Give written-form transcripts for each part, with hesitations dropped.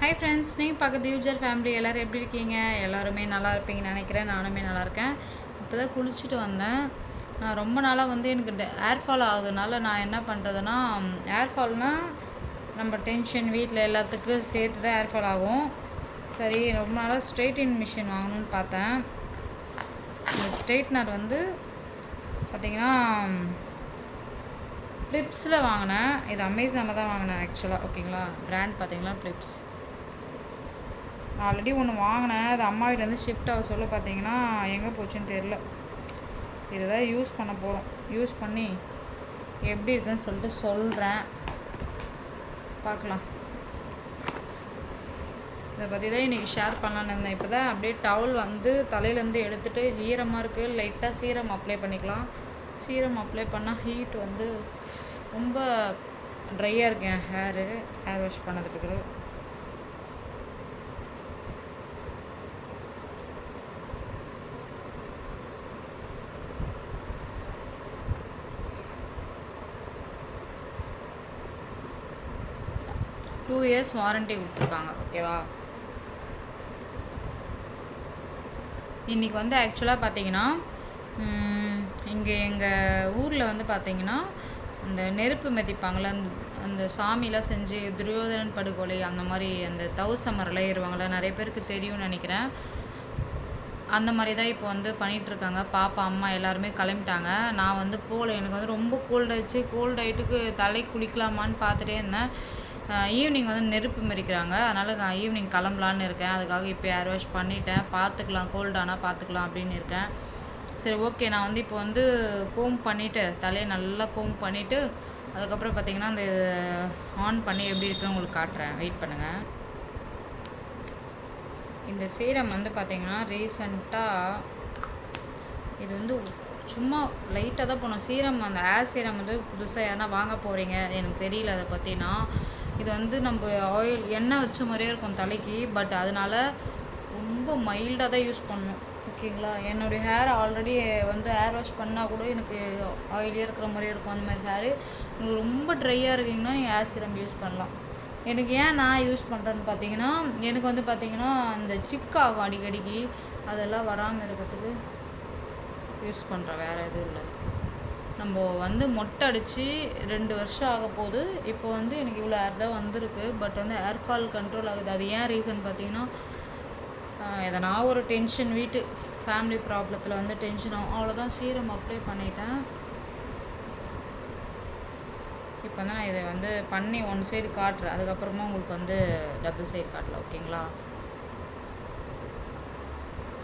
Hi friends, நீங்கள் பக்கத்து user family எல்லோரும் எப்படி இருக்கீங்க? எல்லாருமே நல்லா இருப்பீங்கன்னு நினைக்கிறேன். நானுமே நல்லா இருக்கேன். இப்போ தான் குளிச்சுட்டு வந்தேன். நான் ரொம்ப நாளாக வந்து எனக்கு ஏர் ஃபால் ஆகுதுனால நான் என்ன பண்ணுறதுன்னா, ஏர் ஃபால்னால் நம்ம டென்ஷன் வீட்டில் எல்லாத்துக்கும் சேர்த்து தான் ஏர் ஃபால் ஆகும். சரி, ரொம்ப நாளாக ஸ்ட்ரெயிட்டிங் மிஷின் வாங்கணும்னு பார்த்தேன். இந்த ஸ்ட்ரெயிட்னர் வந்து பார்த்திங்கன்னா ஃப்ளிப்ஸில் வாங்கினேன். இது அமேசானில் தான் வாங்கினேன் ஆக்சுவலாக. ஓகேங்களா, பிராண்ட் பார்த்திங்கன்னா ஃப்ளிப்ஸ். ஆல்ரெடி ஒன்று வாங்கினேன். அது அம்மா வீட்டிலேருந்து ஷிஃப்ட் ஆக சொல்ல பார்த்தீங்கன்னா எங்கே போச்சுன்னு தெரில. இதை தான் யூஸ் பண்ண போகிறோம். யூஸ் பண்ணி எப்படி இருக்குன்னு சொல்லிட்டு சொல்கிறேன், பார்க்கலாம். இதை பற்றி தான் இன்றைக்கி ஷேர் பண்ணலான்னு இருந்தேன். இப்போ தான் அப்படியே டவல் வந்து தலையிலேருந்து எடுத்துகிட்டு ஈரமாக இருக்குது, லைட்டாக சீரம் அப்ளை பண்ணிக்கலாம். சீரம் அப்ளை பண்ணால் ஹீட் வந்து ரொம்ப ட்ரையாக இருக்கு என் ஹேர் வாஷ் பண்ணதுக்கு. 2 இயர்ஸ் வாரண்ட்டி கொடுத்துருக்காங்க. ஓகேவா, இன்றைக்கி வந்து ஆக்சுவலாக பார்த்தீங்கன்னா இங்கே எங்கள் ஊரில் வந்து பார்த்திங்கன்னா அந்த நெருப்பு மிதிப்பாங்களே, அந்த சாமிலாம் செஞ்சு துரியோதனன் படுகொலை அந்த மாதிரி அந்த தவுசமரில் ஏறுவாங்களே, நிறைய பேருக்கு தெரியும்னு நினைக்கிறேன். அந்த மாதிரி தான் இப்போ வந்து பண்ணிகிட்ருக்காங்க. பாப்பா அம்மா எல்லாருமே கிளம்பிட்டாங்க. நான் வந்து போகல. எனக்கு வந்து ரொம்ப கோல்டாகிடுச்சு. கோல்டாயிட்டுக்கு தலை குளிக்கலாமான்னு பார்த்துட்டே இருந்தேன். ஈவினிங் வந்து நெருப்பு மறிக்கிறாங்க, அதனால் நான் ஈவினிங் கிளம்பலான்னு இருக்கேன். அதுக்காக இப்போ ஏர் வாஷ் பண்ணிட்டேன். பார்த்துக்கலாம், கோல்டானால் பார்த்துக்கலாம் அப்படின்னு இருக்கேன். சரி, ஓகே. நான் வந்து இப்போ வந்து கோம் பண்ணிவிட்டு தலையை நல்லா கோம் பண்ணிவிட்டு அதுக்கப்புறம் பார்த்திங்கன்னா அந்த ஆன் பண்ணி எப்படி இருக்குன்னு உங்களுக்கு காட்டுறேன். வெயிட் பண்ணுங்கள். இந்த சீரம் வந்து பார்த்திங்கன்னா ரீசண்டாக இது வந்து சும்மா லைட்டாக தான் போனோம். சீரம் அந்த ஏர் சீரம் வந்து புதுசாக யாருன்னா வாங்க போகிறீங்க, எனக்கு தெரியல அதை பற்றினா. இது வந்து நம்ம ஆயில் எண்ணெய் வச்ச மாதிரியே இருக்கும் தலைக்கு, பட் அதனால் ரொம்ப மைல்டாக தான் யூஸ் பண்ணணும். ஓகேங்களா, என்னுடைய ஹேர் ஆல்ரெடி வந்து ஹேர் வாஷ் பண்ணால் கூட எனக்கு ஆயிலியாக இருக்கிற மாதிரியே இருக்கும். அந்த மாதிரி ஹேரு உங்களுக்கு ரொம்ப ட்ரையாக இருக்கீங்கன்னா நீங்கள் ஏர் சீரம் யூஸ் பண்ணலாம். எனக்கு ஏன் நான் யூஸ் பண்ணுறேன்னு பார்த்தீங்கன்னா, எனக்கு வந்து பார்த்திங்கன்னா அந்த சிக்காகும் அடிக்கடிக்கு, அதெல்லாம் வராமல் இருக்கிறதுக்கு யூஸ் பண்ணுறேன். வேறு எதுவும் இல்லை. நம்ம வந்து மொட்டை அடித்து 2 வருஷம் ஆக போகுது. இப்போ வந்து எனக்கு இவ்வளோ ஹேர் தான் வந்திருக்கு, பட் வந்து ஹேர் ஃபால் கண்ட்ரோல் ஆகுது. அது ஏன் ரீசன் பார்த்தீங்கன்னா, எதனா ஒரு டென்ஷன், வீட்டு ஃபேமிலி ப்ராப்ளத்தில் வந்து டென்ஷன் ஆகும், அவ்வளோதான். சீரம் அப்ளை பண்ணிட்டேன். இப்போ தான் நான் இதை வந்து பண்ணி ஒன் சைடு காட்டுறேன். அதுக்கப்புறமா உங்களுக்கு வந்து டபுள் சைடு காட்டலாம். ஓகேங்களா,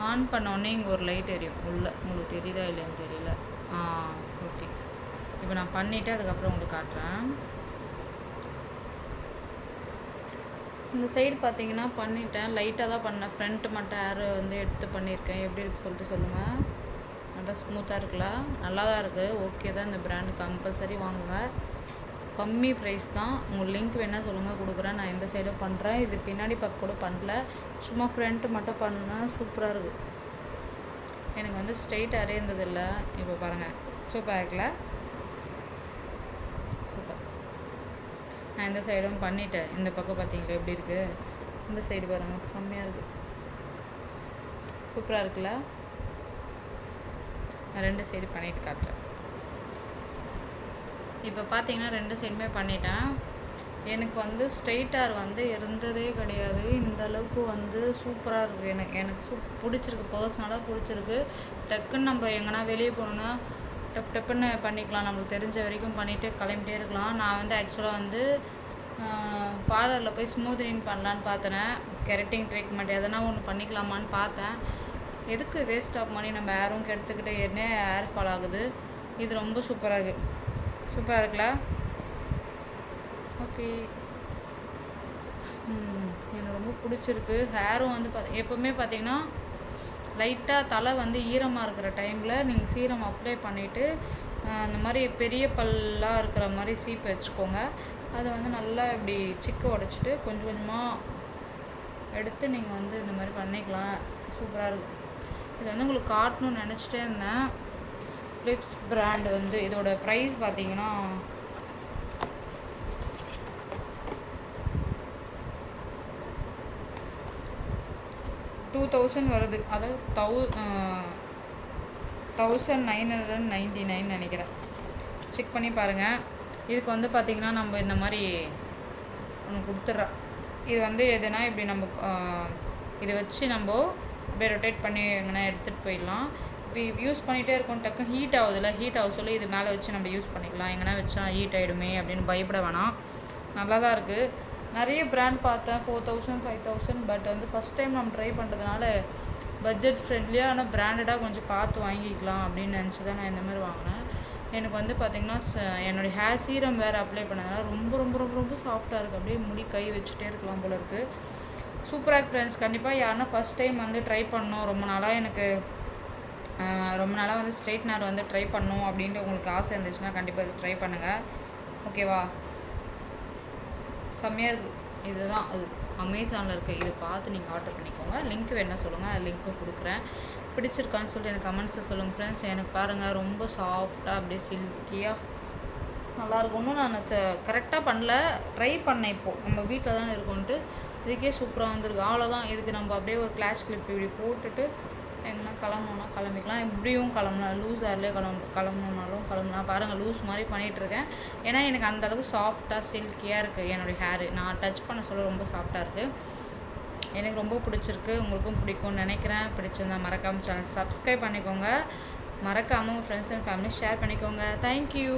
ஆன் பண்ணோடனே இங்கே ஒரு லைட் எரியும் உள்ள. உங்களுக்கு தெரியுதா இல்லைன்னு தெரியல. ஓகே, இப்போ நான் பண்ணிவிட்டு அதுக்கப்புறம் உங்களுக்கு காட்டுறேன். இந்த சைடு பார்த்தீங்கன்னா பண்ணிட்டேன். லைட்டாக தான் பண்ணேன். ஃப்ரண்ட்டு மட்டும் ஹேர் வந்து எடுத்து பண்ணியிருக்கேன். எப்படி இருக்குது சொல்லிட்டு சொல்லுங்கள். நல்லா ஸ்மூத்தாக இருக்குல்ல, நல்லா தான் இருக்குது. ஓகே தான். இந்த பிராண்டு கம்பல்சரி வாங்குங்க. கம்மி ப்ரைஸ் தான். உங்களுக்கு லிங்க் வேணால் சொல்லுங்கள், கொடுக்குறேன். நான் இந்த சைடும் பண்ணுறேன். இது பின்னாடி பக்கம் கூட பண்ணல, சும்மா ஃப்ரண்ட்டு மட்டும் பண்ணேன். சூப்பராக இருக்குது. எனக்கு வந்து ஸ்ட்ரெயிட் ஹேரே இருந்ததில்லை. இப்போ பாருங்கள், சூப்பராக இருக்குல்ல, சூப்பர். நான் இந்த சைடும் பண்ணிவிட்டேன். இந்த பக்கம் பார்த்தீங்களா எப்படி இருக்குது, இந்த சைடு பாருங்கள், செம்மையாக இருக்குது. சூப்பராக இருக்குல்ல. நான் 2 சைடு பண்ணிவிட்டு காட்டுறேன். இப்போ பார்த்தீங்கன்னா 2 சைடுமே பண்ணிட்டேன். எனக்கு வந்து ஸ்ட்ரெயிட் ஹேர் வந்து இருந்ததே கிடையாது. இந்த அளவுக்கு வந்து சூப்பராக இருக்குது. எனக்கு பிடிச்சிருக்கு, பர்சனலாக பிடிச்சிருக்கு. டக்குன்னு நம்ம எங்கன்னா வெளியே போகணுன்னா டப்புன்னு பண்ணிக்கலாம். நம்மளுக்கு தெரிஞ்ச வரைக்கும் பண்ணிவிட்டு கிளம்பிட்டே இருக்கலாம். நான் வந்து ஆக்சுவலாக வந்து பார்லரில் போய் ஸ்மூத்னிங் பண்ணலான்னு பார்த்தேன். கெரட்டிங் ட்ரீட்மெண்ட் எதனா ஒன்று பண்ணிக்கலாமான்னு பார்த்தேன். எதுக்கு வேஸ்ட் ஆஃப் மணி, நம்ம ஹேரும் கெடுத்துக்கிட்டு என்ன ஹேர் ஃபால் ஆகுது. இது ரொம்ப சூப்பராக இருக்குது. சூப்பராக இருக்குல்ல. ஓகே, எனக்கு ரொம்ப பிடிச்சிருக்கு. ஹேரும் வந்து எப்போவுமே பார்த்தீங்கன்னா லைட்டாக தலை வந்து ஈரமாக இருக்கிற டைமில் நீங்கள் சீரம் அப்ளை பண்ணிவிட்டு அந்த மாதிரி பெரிய பல்லாக இருக்கிற மாதிரி சீப்பு வச்சுக்கோங்க. அதை வந்து நல்லா இப்படி சிக்க உடச்சிட்டு கொஞ்சம் கொஞ்சமாக எடுத்து நீங்கள் வந்து இந்த மாதிரி பண்ணிக்கலாம். சூப்பராக இருக்கும். இது வந்து உங்களுக்கு காட்டணும்னு நினச்சிட்டே இருந்தேன். ஃப்ளிப்ஸ் பிராண்ட் வந்து இதோட ப்ரைஸ் பார்த்தீங்கன்னா 2000 வருது. அதாவது 1999 நினைக்கிறேன். செக் பண்ணி பாருங்கள். இதுக்கு வந்து பார்த்திங்கன்னா நம்ம இந்த மாதிரி ஒன்று கொடுத்துட்றோம். இது வந்து எதுனா இப்படி நம்ம இதை வச்சு நம்ம அப்படியே ரொட்டேட் பண்ணி எங்கன்னா எடுத்துகிட்டு போயிடலாம். இப்போ யூஸ் பண்ணிகிட்டே இருக்கோம், டக்குன்னு ஹீட் ஆகுதுல்ல, ஹீட் ஆக சொல்லி இது மேலே வச்சு நம்ம யூஸ் பண்ணிக்கலாம். எங்கன்னா வச்சா ஹீட் ஆகிடுமே அப்படின்னு பயப்பட வேணாம். நல்லா தான் இருக்குது. நிறைய ப்ராண்ட் பார்த்தேன் 4000 5000, பட் வந்து ஃபஸ்ட் டைம் நம்ம ட்ரை பண்ணுறதுனால பட்ஜெட் ஃப்ரெண்ட்லியாக ஆனால் பிராண்டடாக கொஞ்சம் பார்த்து வாங்கிக்கலாம் அப்படின்னு நினச்சி தான் நான் இந்த மாதிரி வாங்கினேன். எனக்கு வந்து பார்த்திங்கன்னா என்னுடைய ஹேர் சீரம் வேறு அப்ளை பண்ணதுனால ரொம்ப ரொம்ப ரொம்ப ரொம்ப சாஃப்டாக இருக்குது. அப்படியே முடி கை வச்சுட்டே இருக்கலாம் போல இருக்குது. சூப்பராக இருக்குது ஃப்ரெண்ட்ஸ். கண்டிப்பாக யாருன்னா ஃபஸ்ட் டைம் வந்து ட்ரை பண்ணணும், ரொம்ப நாளாக வந்து ஸ்ட்ரைட்னர் வந்து ட்ரை பண்ணணும் அப்படின்ட்டு உங்களுக்கு ஆசை இருந்துச்சுன்னா கண்டிப்பாக இது ட்ரை பண்ணுங்கள். ஓகேவா? செம்மையாக இருக்குது. இதுதான் அது அமேசானில் இருக்குது. இது பார்த்து நீங்கள் ஆர்டர் பண்ணிக்கோங்க. லிங்க் வேணால் சொல்லுங்கள், லிங்க்கும் கொடுக்குறேன். பிடிச்சிருக்கான்னு சொல்லிட்டு எனக்கு கமெண்ட்ஸை சொல்லுங்கள் ஃப்ரெண்ட்ஸ். எனக்கு பாருங்கள் ரொம்ப சாஃப்டாக அப்படியே சில்கியாக நல்லாயிருக்கும். இன்னும் நான் கரெக்டாக பண்ணல, ட்ரை பண்ணேன். இப்போது நம்ம வீட்டில் தானே இருக்கோன்ட்டு இதுக்கே சூப்பராக வந்திருக்கு. அவ்வளோதான். இதுக்கு நம்ம அப்படியே ஒரு கிளாஸ் கிளிப் இப்படி போட்டுட்டு எங்கன்னா கிளம்பணுன்னா கிளம்பிக்கலாம். இப்படியும் கிளம்பலாம், லூஸ் ஹேர்லேயே கிளம்பணுன்னாலும் கிளம்பலாம். பாருங்கள் லூஸ் மாதிரி பண்ணிகிட்ருக்கேன். ஏன்னா எனக்கு அந்தளவுக்கு சாஃப்டாக சில்கியாக இருக்குது என்னுடைய ஹேரு. நான் டச் பண்ண சொல்ல ரொம்ப சாஃப்டாக இருக்குது. எனக்கு ரொம்ப பிடிச்சிருக்கு. உங்களுக்கும் பிடிக்கும்னு நினைக்கிறேன். பிடிச்சிருந்தா மறக்காமல் சேனல் சப்ஸ்கிரைப் பண்ணிக்கோங்க. மறக்காமல் உங்கள் ஃப்ரெண்ட்ஸ் அண்ட் ஃபேமிலி ஷேர் பண்ணிக்கோங்க. தேங்க்யூ.